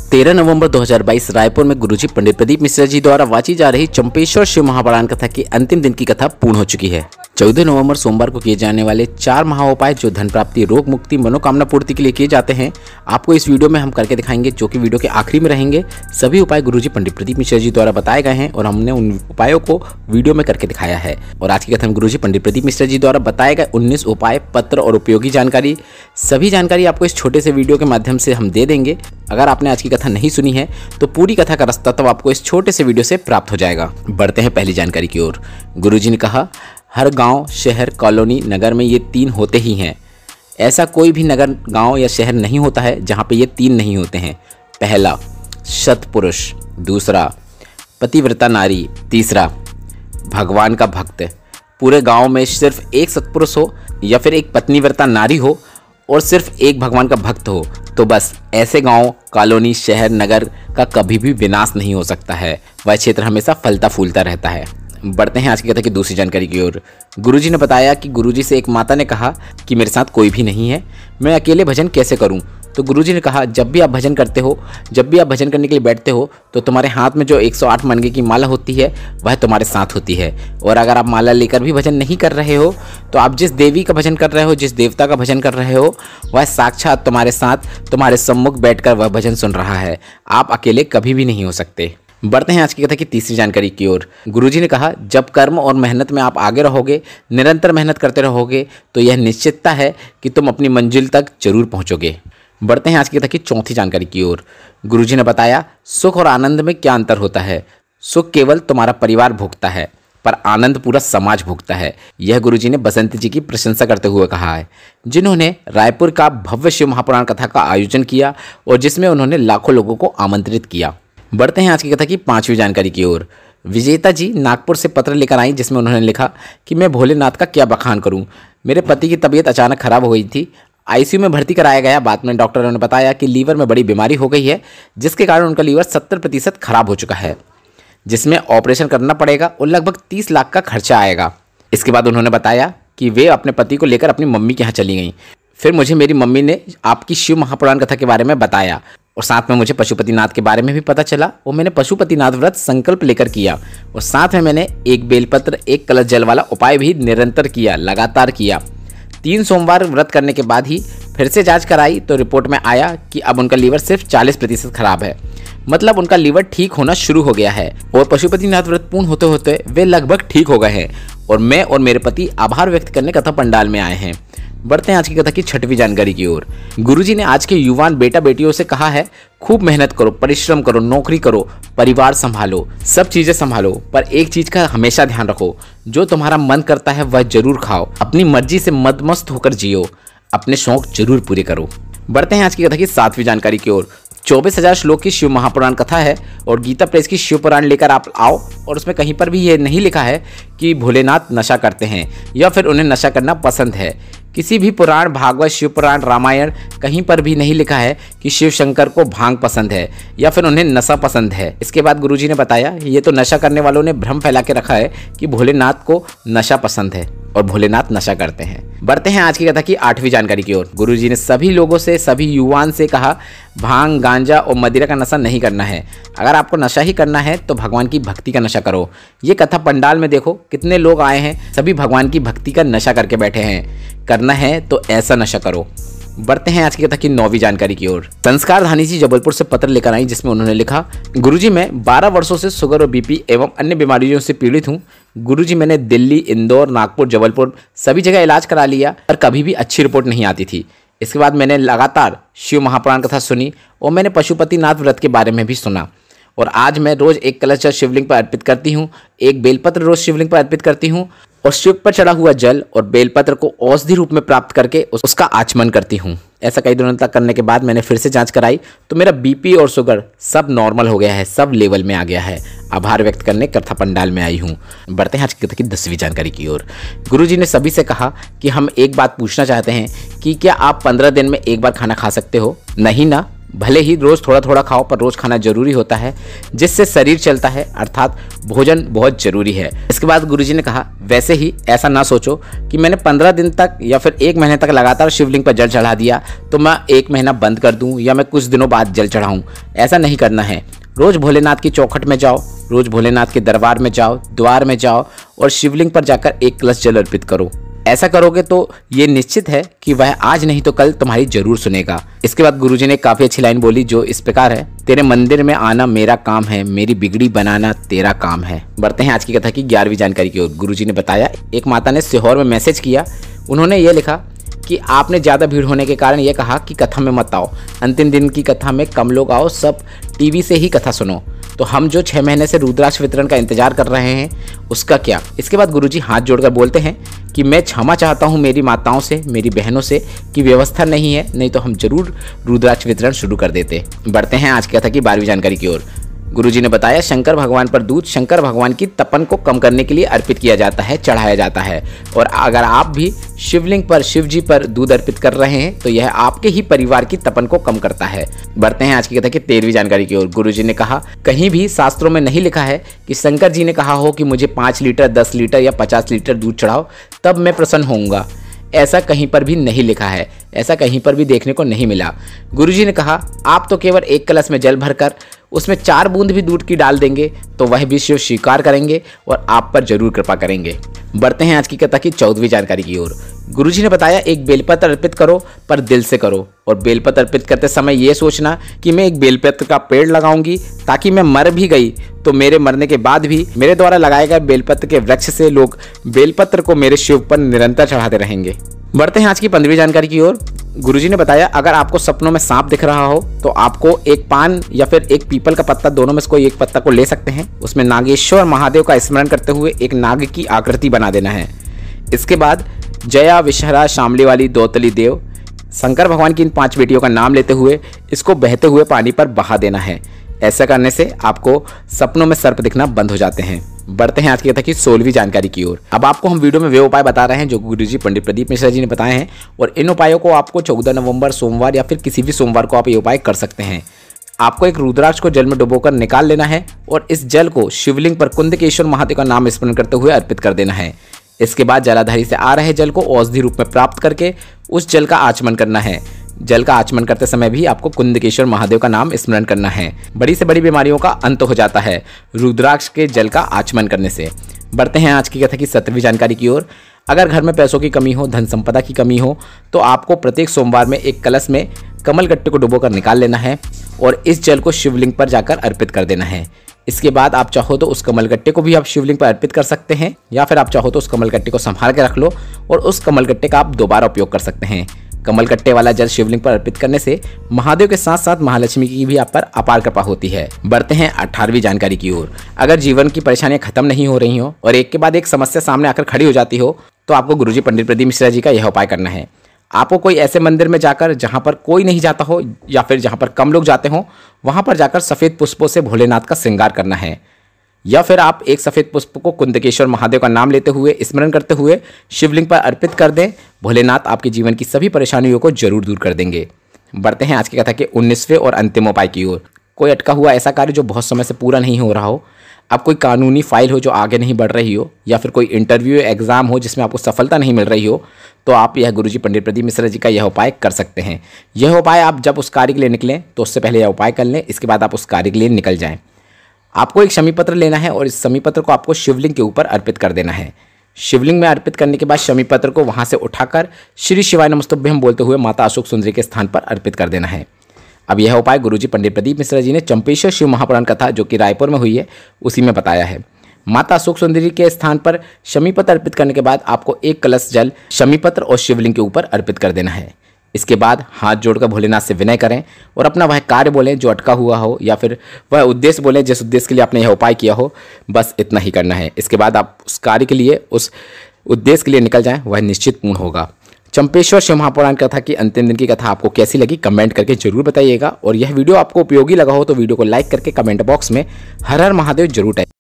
13 नवंबर 2022 रायपुर में गुरुजी पंडित प्रदीप मिश्रा जी द्वारा वाची जा रही चंपेश्वर शिव महापुराण कथा के अंतिम दिन की कथा पूर्ण हो चुकी है। 14 नवंबर सोमवार को किए जाने वाले 4 महाउपाय जो धन प्राप्ति, रोग मुक्ति, मनोकामना पूर्ति के लिए किए जाते हैं, आपको इस वीडियो में हम करके दिखाएंगे, जो कि वीडियो के आखिरी में रहेंगे। सभी उपाय गुरुजी पंडित प्रदीप मिश्रा जी द्वारा बताए गए हैं और हमने उन उपायों को वीडियो में करके दिखाया है। और आज की कथा में गुरुजी पंडित प्रदीप मिश्रा जी द्वारा बताए गए 19 उपाय, पत्र और उपयोगी जानकारी, सभी जानकारी आपको इस छोटे से वीडियो के माध्यम से हम दे देंगे। अगर आपने आज की कथा नहीं सुनी है तो पूरी कथा का रास्ता तो आपको इस छोटे से वीडियो से प्राप्त हो जाएगा। बढ़ते हैं पहली जानकारी की ओर। गुरुजी ने कहा, हर गांव, शहर, कॉलोनी, नगर में ये 3 होते ही हैं। ऐसा कोई भी नगर, गांव या शहर नहीं होता है जहां पे ये 3 नहीं होते हैं। पहला, सत्पुरुष। दूसरा, पतिव्रता नारी। तीसरा, भगवान का भक्त। पूरे गांव में सिर्फ एक सत्पुरुष हो या फिर एक पत्नीव्रता नारी हो और सिर्फ एक भगवान का भक्त हो तो बस ऐसे गांव, कॉलोनी, शहर, नगर का कभी भी विनाश नहीं हो सकता है। वह क्षेत्र हमेशा फलता फूलता रहता है। बढ़ते हैं आज की कथा की दूसरी जानकारी की ओर। गुरुजी ने बताया कि गुरुजी से एक माता ने कहा कि मेरे साथ कोई भी नहीं है, मैं अकेले भजन कैसे करूं? तो गुरुजी ने कहा, जब भी आप भजन करते हो, जब भी आप भजन करने के लिए बैठते हो तो तुम्हारे हाथ में जो 108 मनगे की माला होती है वह तुम्हारे साथ होती है। और अगर आप माला लेकर भी भजन नहीं कर रहे हो तो आप जिस देवी का भजन कर रहे हो, जिस देवता का भजन कर रहे हो, वह साक्षात तुम्हारे साथ, तुम्हारे सम्मुख बैठकर वह भजन सुन रहा है। आप अकेले कभी भी नहीं हो सकते। बढ़ते हैं आज की कथा की तीसरी जानकारी की ओर। गुरुजी ने कहा, जब कर्म और मेहनत में आप आगे रहोगे, निरंतर मेहनत करते रहोगे तो यह निश्चितता है कि तुम अपनी मंजिल तक जरूर पहुंचोगे। बढ़ते हैं आज की कथा की चौथी जानकारी की ओर। गुरुजी ने बताया, सुख और आनंद में क्या अंतर होता है? सुख केवल तुम्हारा परिवार भोगता है पर आनंद पूरा समाज भोगता है। यह गुरुजी ने बसंती जी की प्रशंसा करते हुए कहा है, जिन्होंने रायपुर का भव्य शिव महापुराण कथा का आयोजन किया और जिसमें उन्होंने लाखों लोगों को आमंत्रित किया। बढ़ते हैं आज की कथा की 5वीं जानकारी की ओर। विजेता जी नागपुर से पत्र लेकर आई जिसमें उन्होंने लिखा कि मैं भोलेनाथ का क्या बखान करूं। मेरे पति की तबीयत अचानक खराब हो गई थी, आईसीयू में भर्ती कराया गया। बाद में डॉक्टरों ने बताया कि लीवर में बड़ी बीमारी हो गई है, जिसके कारण उनका लीवर 70% खराब हो चुका है, जिसमें ऑपरेशन करना पड़ेगा और लगभग 30 लाख का खर्चा आएगा। इसके बाद उन्होंने बताया कि वे अपने पति को लेकर अपनी मम्मी के यहाँ चली गईं। फिर मुझे मेरी मम्मी ने आपकी शिव महापुराण कथा के बारे में बताया और साथ में मुझे पशुपतिनाथ के बारे में भी पता चला और मैंने पशुपतिनाथ व्रत संकल्प लेकर किया और साथ में मैंने एक बेलपत्र, एक कलश जल वाला उपाय भी निरंतर किया, लगातार किया। 3 सोमवार व्रत करने के बाद ही फिर से जांच कराई तो रिपोर्ट में आया कि अब उनका लीवर सिर्फ 40% खराब है, मतलब उनका लीवर ठीक होना शुरू हो गया है और पशुपतिनाथ व्रत पूर्ण होते होते वे लगभग ठीक हो गए हैं और मैं और मेरे पति आभार व्यक्त करने कथा पंडाल में आए हैं। बढ़ते हैं आज की कथा की 6वीं जानकारी की ओर। गुरुजी ने आज के युवान बेटा बेटियों से कहा है, खूब मेहनत करो, परिश्रम करो, नौकरी करो, परिवार संभालो, सब चीजें संभालो, पर एक चीज का हमेशा ध्यान रखो, जो तुम्हारा मन करता है वह जरूर खाओ, अपनी मर्जी से मदमस्त होकर जियो, अपने शौक जरूर पूरे करो। बढ़ते हैं आज की कथा की 7वीं जानकारी की ओर। 24,000 श्लोक की शिव महापुराण कथा है और गीता प्रेस की शिव पुराण लेकर आप आओ और उसमें कहीं पर भी ये नहीं लिखा है कि भोलेनाथ नशा करते हैं या फिर उन्हें नशा करना पसंद है। किसी भी पुराण, भागवत, शिव पुराण, रामायण, कहीं पर भी नहीं लिखा है कि शिव शंकर को भांग पसंद है या फिर उन्हें नशा पसंद है। इसके बाद गुरुजी ने बताया, ये तो नशा करने वालों ने भ्रम फैला के रखा है कि भोलेनाथ को नशा पसंद है और भोलेनाथ नशा करते हैं। बढ़ते हैं आज की कथा की 8वीं जानकारी की ओर। गुरुजी ने सभी लोगों से, सभी युवाओं से कहा, भांग, गांजा और मदिरा का नशा नहीं करना है। अगर आपको नशा ही करना है तो भगवान की भक्ति का नशा करो। ये कथा पंडाल में देखो कितने लोग आए हैं, सभी भगवान की भक्ति का नशा करके बैठे हैं। करना है तो ऐसा नशा करो। बढ़ते हैं आज की कथा की 9वीं जानकारी की ओर। संस्कार धानी जी जबलपुर से पत्र लेकर आई जिसमें उन्होंने लिखा, गुरुजी मैं 12 वर्षों से शुगर और बीपी एवं अन्य बीमारियों से पीड़ित हूँ। गुरुजी मैंने दिल्ली, इंदौर, नागपुर, जबलपुर सभी जगह इलाज करा लिया पर कभी भी अच्छी रिपोर्ट नहीं आती थी। इसके बाद मैंने लगातार शिव महापुराण कथा सुनी और मैंने पशुपतिनाथ व्रत के बारे में भी सुना और आज मैं रोज एक कलश जल शिवलिंग पर अर्पित करती हूँ, एक बेलपत्र रोज शिवलिंग पर अर्पित करती हूँ और शिव पर चढ़ा हुआ जल और बेलपत्र को औषधि रूप में प्राप्त करके उसका आचमन करती हूँ। ऐसा कई दिनों तक करने के बाद मैंने फिर से जांच कराई तो मेरा बीपी और शुगर सब नॉर्मल हो गया है, सब लेवल में आ गया है। आभार व्यक्त करने कथा पंडाल में आई हूँ। बढ़ते हैं आज की कथा की 10वीं जानकारी की ओर। गुरुजी ने सभी से कहा कि हम एक बात पूछना चाहते हैं कि क्या आप 15 दिन में एक बार खाना खा सकते हो? नहीं ना, भले ही रोज़ थोड़ा थोड़ा खाओ, पर रोज़ खाना जरूरी होता है, जिससे शरीर चलता है, अर्थात भोजन बहुत जरूरी है। इसके बाद गुरुजी ने कहा, वैसे ही ऐसा ना सोचो कि मैंने 15 दिन तक या फिर 1 महीने तक लगातार शिवलिंग पर जल चढ़ा दिया तो मैं 1 महीना बंद कर दूं या मैं कुछ दिनों बाद जल चढ़ाऊं। ऐसा नहीं करना है। रोज़ भोलेनाथ की चौखट में जाओ, रोज़ भोलेनाथ के दरबार में जाओ, द्वार में जाओ और शिवलिंग पर जाकर 1 कलश जल अर्पित करो। ऐसा करोगे तो ये निश्चित है कि वह आज नहीं तो कल तुम्हारी जरूर सुनेगा। इसके बाद गुरुजी ने काफी अच्छी लाइन बोली जो इस प्रकार है, तेरे मंदिर में आना मेरा काम है, मेरी बिगड़ी बनाना तेरा काम है। बढ़ते हैं आज की कथा की 11वीं जानकारी की ओर। गुरुजी ने बताया, एक माता ने सीहोर में मैसेज किया। उन्होंने ये लिखा कि आपने ज़्यादा भीड़ होने के कारण ये कहा कि कथा में मत आओ, अंतिम दिन की कथा में कम लोग आओ, सब टीवी से ही कथा सुनो। तो हम जो 6 महीने से रुद्राक्ष वितरण का इंतजार कर रहे हैं उसका क्या। इसके बाद गुरुजी हाथ जोड़कर बोलते हैं कि मैं क्षमा चाहता हूं मेरी माताओं से, मेरी बहनों से कि व्यवस्था नहीं है, नहीं तो हम जरूर रुद्राक्ष वितरण शुरू कर देते। बढ़ते हैं आज की कथा की 12वीं जानकारी की ओर। गुरुजी ने बताया, शंकर भगवान पर दूध शंकर भगवान की तपन को कम करने के लिए अर्पित किया जाता है, चढ़ाया जाता है। और अगर आप भी शिवलिंग पर, शिव जी पर दूध अर्पित कर रहे हैं तो यह आपके ही परिवार की तपन को कम करता है। बढ़ते हैं आज की कथा की 13वीं जानकारी की ओर। गुरुजी ने कहा, कहीं भी शास्त्रों में नहीं लिखा है कि शंकर जी ने कहा हो कि मुझे 5 लीटर, 10 लीटर या 50 लीटर दूध चढ़ाओ तब मैं प्रसन्न होऊंगा। ऐसा कहीं पर भी नहीं लिखा है, ऐसा कहीं पर भी देखने को नहीं मिला। गुरुजी ने कहा, आप तो केवल 1 कलश में जल भरकर उसमें 4 बूंद भी दूध की डाल देंगे तो वह भी शिव स्वीकार करेंगे और आप पर जरूर कृपा करेंगे। बढ़ते हैं आज की कथा की 14वीं जानकारी की ओर। गुरुजी ने बताया, एक बेलपत्र अर्पित करो पर दिल से करो। और बेलपत्र अर्पित करते समय ये सोचना कि मैं एक बेलपत्र का पेड़ लगाऊंगी ताकि मैं मर भी गई तो मेरे मरने के बाद भी मेरे द्वारा लगाए गए बेलपत्र के वृक्ष से लोग बेलपत्र को मेरे शिव पर निरंतर चढ़ाते रहेंगे। बढ़ते हैं आज की 15वीं जानकारी की ओर। गुरुजी ने बताया, अगर आपको सपनों में सांप दिख रहा हो तो आपको एक पान या फिर एक पीपल का पत्ता, दोनों में से कोई एक पत्ता को ले सकते हैं। उसमें नागेश्वर महादेव का स्मरण करते हुए एक नाग की आकृति बना देना है। इसके बाद जया, विषहरा, शामली वाली, दौतली देव, शंकर भगवान की इन 5 बेटियों का नाम लेते हुए इसको बहते हुए पानी पर बहा देना है। ऐसा करने से आपको सपनों में सर्प दिखना बंद हो जाते हैं। बढ़ते हैं आज की कथा की 16वीं जानकारी की ओर। अब आपको हम वीडियो में वे उपाय बता रहे हैं जो गुरुजी पंडित प्रदीप मिश्रा जी ने बताए हैं और इन उपायों को आपको 14 नवंबर सोमवार या फिर किसी भी सोमवार को आप ये उपाय कर सकते हैं। आपको एक रुद्राक्ष को जल में डुबोकर निकाल लेना है और इस जल को शिवलिंग पर कुंदकेश्वर महादेव का नाम स्मरण करते हुए अर्पित कर देना है। इसके बाद जलाधारी से आ रहे जल को औषधि रूप में प्राप्त करके उस जल का आचमन करना है। जल का आचमन करते समय भी आपको कुंदकेश्वर महादेव का नाम स्मरण करना है। बड़ी से बड़ी बीमारियों का अंत हो जाता है रुद्राक्ष के जल का आचमन करने से। बढ़ते हैं आज की कथा की 17वीं जानकारी की ओर। अगर घर में पैसों की कमी हो, धन संपदा की कमी हो तो आपको प्रत्येक सोमवार में एक कलश में कमल गट्टे को डुबोकर निकाल लेना है और इस जल को शिवलिंग पर जाकर अर्पित कर देना है। इसके बाद आप चाहो तो उस कमलगट्टे को भी आप शिवलिंग पर अर्पित कर सकते हैं या फिर आप चाहो तो उस कमलगट्टे को संभाल के रख लो और उस कमलगट्टे का आप दोबारा उपयोग कर सकते हैं। कमलगट्टे वाला जल शिवलिंग पर अर्पित करने से महादेव के साथ साथ महालक्ष्मी की भी आप पर अपार कृपा होती है। बढ़ते हैं 18वीं जानकारी की ओर। अगर जीवन की परेशानियां खत्म नहीं हो रही हो और एक के बाद एक समस्या सामने आकर खड़ी हो जाती हो तो आपको गुरुजी पंडित प्रदीप मिश्रा जी का यह उपाय करना है। आपको कोई ऐसे मंदिर में जाकर जहां पर कोई नहीं जाता हो या फिर जहां पर कम लोग जाते हो वहां पर जाकर सफेद पुष्पों से भोलेनाथ का श्रृंगार करना है। या फिर आप एक सफेद पुष्प को कुंदकेश्वर महादेव का नाम लेते हुए स्मरण करते हुए शिवलिंग पर अर्पित कर दें। भोलेनाथ आपके जीवन की सभी परेशानियों को जरूर दूर कर देंगे। बढ़ते हैं आज की कथा के 19वें और अंतिम उपाय की ओर। कोई अटका हुआ ऐसा कार्य जो बहुत समय से पूरा नहीं हो रहा हो, अब कोई कानूनी फाइल हो जो आगे नहीं बढ़ रही हो या फिर कोई इंटरव्यू एग्जाम हो जिसमें आपको सफलता नहीं मिल रही हो तो आप यह गुरुजी पंडित प्रदीप मिश्रा जी का यह उपाय कर सकते हैं। यह उपाय आप जब उस कार्य के लिए निकलें तो उससे पहले यह उपाय कर लें, इसके बाद आप उस कार्य के लिए निकल जाएं। आपको एक शमी पत्र लेना है और इस शमी पत्र को आपको शिवलिंग के ऊपर अर्पित कर देना है। शिवलिंग में अर्पित करने के बाद शमी पत्र को वहां से उठाकर श्री शिवाय नमस्तुभ्यम बोलते हुए माता अशोक सुंदरी के स्थान पर अर्पित कर देना है। अब यह उपाय गुरुजी पंडित प्रदीप मिश्रा जी ने चंपेश्वर शिव महापुराण कथा जो कि रायपुर में हुई है उसी में बताया है। माता अशोक सुंदरी के स्थान पर शमी पत्र अर्पित करने के बाद आपको एक कलश जल शमी पत्र और शिवलिंग के ऊपर अर्पित कर देना है। इसके बाद हाथ जोड़कर भोलेनाथ से विनय करें और अपना वह कार्य बोलें जो अटका हुआ हो या फिर वह उद्देश्य बोलें जिस उद्देश्य के लिए आपने यह उपाय किया हो। बस इतना ही करना है। इसके बाद आप उस कार्य के लिए, उस उद्देश्य के लिए निकल जाएं, वह निश्चित पूर्ण होगा। चंपेश्वर शिव महापुराण कथा की अंतिम दिन की कथा आपको कैसी लगी कमेंट करके जरूर बताइएगा और यह वीडियो आपको उपयोगी लगा हो तो वीडियो को लाइक करके कमेंट बॉक्स में हर हर महादेव जरूर टाइप